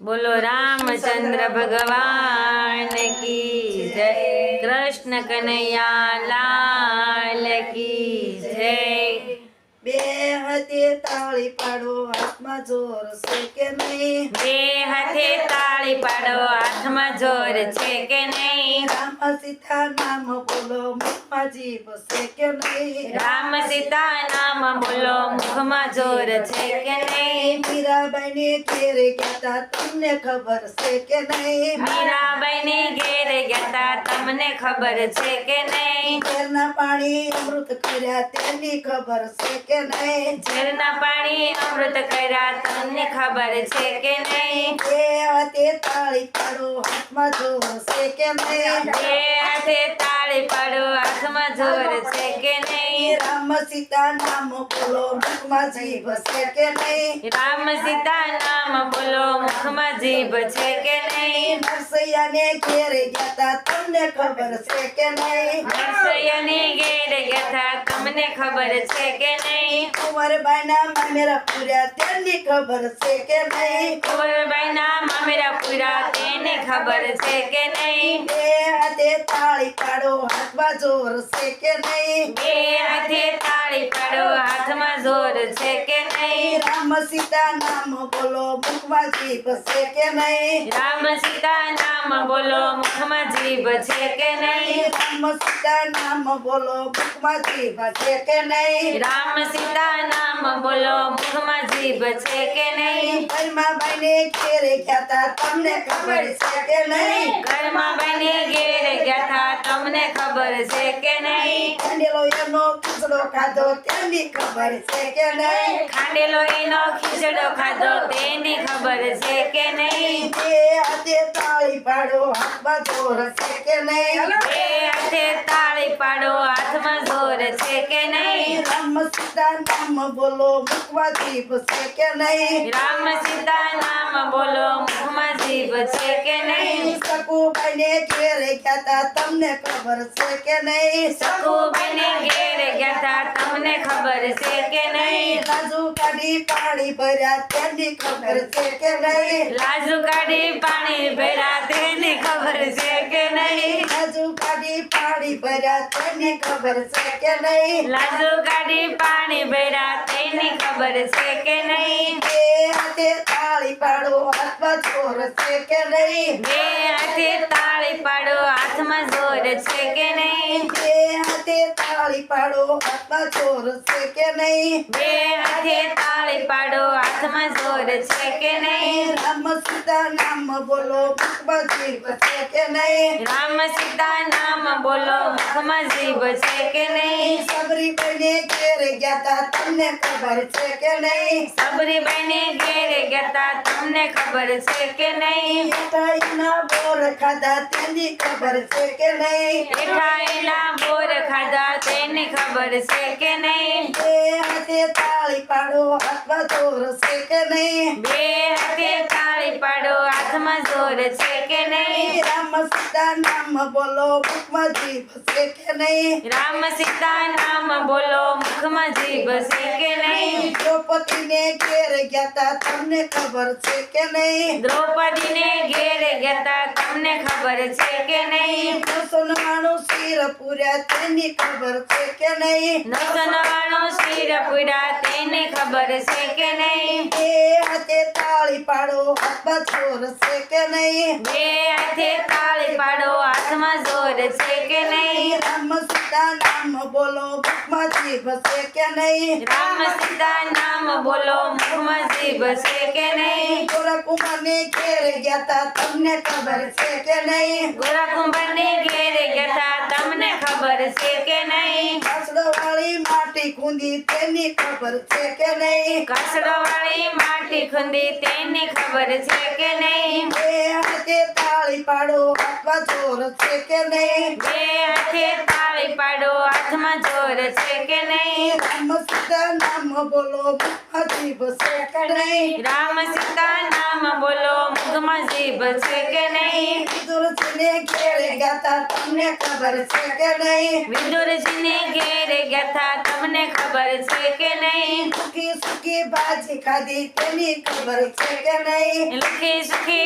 बोलो रामचंद्र भगवान की जय। कृष्ण कन्हैया लाल की जय। બે હાથે તાળી પાડો હાથમાં જોર છે કે નહીં? બે હાથે તાળી પાડો હાથમાં જોર છે કે નહીં? રામ સીતા નામ બોલો મુખમાં જીભ છે કે નહીં? રામ સીતા નામ બોલો મુખમાં જોર છે કે નહીં? મીરાબાઈને ઘેરે ગયા તા તમને ખબર છે કે નહીં? મીરાબાઈને ઘેર ગયા તમને ખબર છે કે નહીં? ઘેરના પાણી અમૃત કર્યા તેની ખબર છે કે નહીં? ઝેરના પાણી અમૃત કર્યા તમને ખબર છે કે નહીં? બે હાથે તાળી પાડો હાથમાં જોર છે કે નહીં? બે હાથે તાળી પાડો હાથમાં જોર છે કે નહીં? રામ સીતા નામ બોલો મુખમાં જીભ છે કે નહીં? રામ સીતા નામ બોલો મુખમાં જીભ છે કે નહીં? નરસૈયાને ઘેરે ગયા તા તમને ખબર છે કે નહીં? નરસૈયાની ઘેર ગયા તમને ખબર છે કે નહીં? કુંવરબાઈના મામેરા પૂર્યા તેની ખબર છે કે નહીં? કુંવરબાઈના મામેરા પૂરા તેને ખબર છે કે નહીં? બે હાથે તાળી પાડો હાથમાં જોર છે કે નહીં? બે હાથે તાળી પાડો હાથમાં જોર છે કે નહીં? રામ સીતા નામ બોલો મુખમાં જીભ છે કે નહીં? રામ સીતા નામ બોલો મુખમાં જીભ છે કે નહીં? રામ સીતા નામ બોલો મુખમાં જીભ છે કે નહીં? રામ સીતા નામ બોલો મુખમાં જીભ છે કે નહીં? ઘરમાં બાઈને ઘેરે ગયા તા તમને ખબર છે કે નહીં? ઘરમાં બને ઘેર ગયા તમને ખબર છે કે નહીં? ખાંડેલો એનો ખીચડો ખાધો તેની ખબર છે કે નહીં? ખાંડેલો એનો ખીચડો ખાધો તેની ખબર છે કે નહીં? બે હાથે તાળી પાડો હાથમાં જોર છે કે નહીં? બે હાથે તાળી પાડો હાથમાં જોર છે કે નહીં? રામ સીતા નામ બોલો મુખમાં જીભ છે કે નહીં? રામ સીતા નામ બોલો મુખમાં જીભ છે કે નહીં? સકુબાઈને ઘેરે ગયા તા તમને ખબર છે કે નહીં? સકુબાઈને ઘેર ગયા તમને ખબર છે કે નહીં? લાજુ કાઢી પાણી ભર્યા તેની ખબર છે કે નહીં? લાજુ કાઢી પાણી ભર્યા તેની ખબર છે કે નહીં? લાજુ કાઢી પાણી ભર્યા તેની ખબર છે કે નહીં? લાજુ કાઢી પાણી ભર્યા તેની ખબર છે કે નહીં? બે હાથે તાળી પાડો હાથમાં જોર છે કે નહીં? બે હાથે તાળી પાડો હાથમાં જોર છે કે નહીં? બે હાથે તાળી પાડો હાથમાં જોર છે કે નહીં? બે હાથે તાળી પાડો હાથમાં જોર છે કે નહીં? રામ સીતા નામ બોલો મુખમાં જીભ છે કે નહીં? રામ સીતા નામ બોલો મુખમાં જીભ છે કે નહીં? સબરીબાઈને ઘેરે ગયા તા તમને ખબર છે કે નહીં? સબરીબાઈને ઘેર ગયા તમને ખબર છે કે નહીં? મીઠાઈના બોર ખાધા તેની ખબર છે કે નહીં? મીઠાઈના બોર ખાધા તેની ખબર છે કે નહીં? બે હાથે તાળી પાડો હાથમાં જોર છે કે નહીં? બે હાથે તાળી પાડો હાથમાં જોર છે કે નહીં? રામ સીતા નામ બોલો મુખમાં જીભ છે કે નહીં? રામ સીતા નામ બોલો મુખમાં જીભ છે કે નહીં? દ્રૌપદીને ઘેરે ગયા તા તમને ખબર છે કે નહીં? દ્રૌપદીને ઘેર ગયા તમને ખબર છે કે નહીં? સોનવાણું શિર પૂર્યા તેની ખબર છે કે નહીં? નવસનવાણું શિર પૂર્યા તેને ખબર છે કે નહીં? બે હાથે તાળી પાડો હાથમાં જોર છે કે નહીં? બે હાથે તાળી પાડો હાથમાં જોર છે કે નહીં? રામ સીતા નામ બોલો મુખમાં જીભ છે કે નહીં? રામ સીતા નામ બોલો મુખમાં જીભ છે કે નહીં? ગોરા કુમારને ઘેરે ગયા તા તમને ખબર છે કે નહીં? ગોરા કુંભારને ઘેર ગયા તમને ખબર છે કે નહીં? કાસડવાળી માટી ખૂંદી તેની ખબર છે કે નહીં? કાસડવાળી માટી ખુંદી તેની ખબર છે કે નહીં? બે હાથે તાળી પાડો હાથમાં જોર છે કે નહીં? બે હાથે તાળી પાડો હાથમાં જોર છે કે નહીં? રામ સીતા નામ બોલો મુખમાં જીભ છે કે નહીં? રામ સીતા નામ બોલો મુખમાં જીભ છે કે નહીં? વિદુરજીને ઘેરે ગયા તા તમને ખબર છે કે નહીં? વિદુરજીને ઘેર ગયા તમને ખબર છે કે નહીં? સુકી સુકી ભાજી ખાધી તેની ખબર છે કે નહીં? લુખી સુખી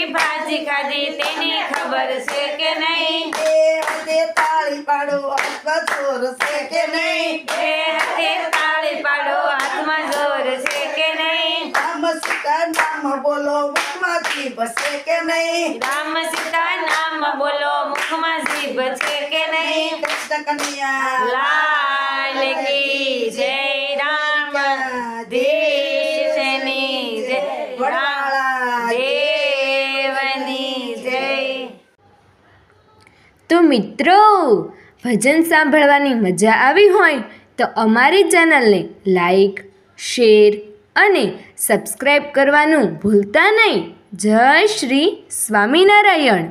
ખાધી તેની ખબર છે કે નહીં? બે હાથે તાળી પાડો હાથમાં જોર છે કે નહીં? બે હાથે તાળી પાડો હાથમાં જોર છે કે નહીં? રામ સીતા નામ બોલો મુખમાં જીભ છે કે નહીં? રામ સીતા નામ બોલો મુખમાં જીભ છે કે નહીં? કૃષ્ણ કનૈયા લાલ કી જય રામ દેશની જય રામ દેવની જય. તો મિત્રો, ભજન સાંભળવાની મજા આવી હોય તો અમારી ચેનલને લાઈક, શેર અને સબસ્ક્રાઈબ કરવાનું ભૂલતા નહીં. જય શ્રી સ્વામિનારાયણ.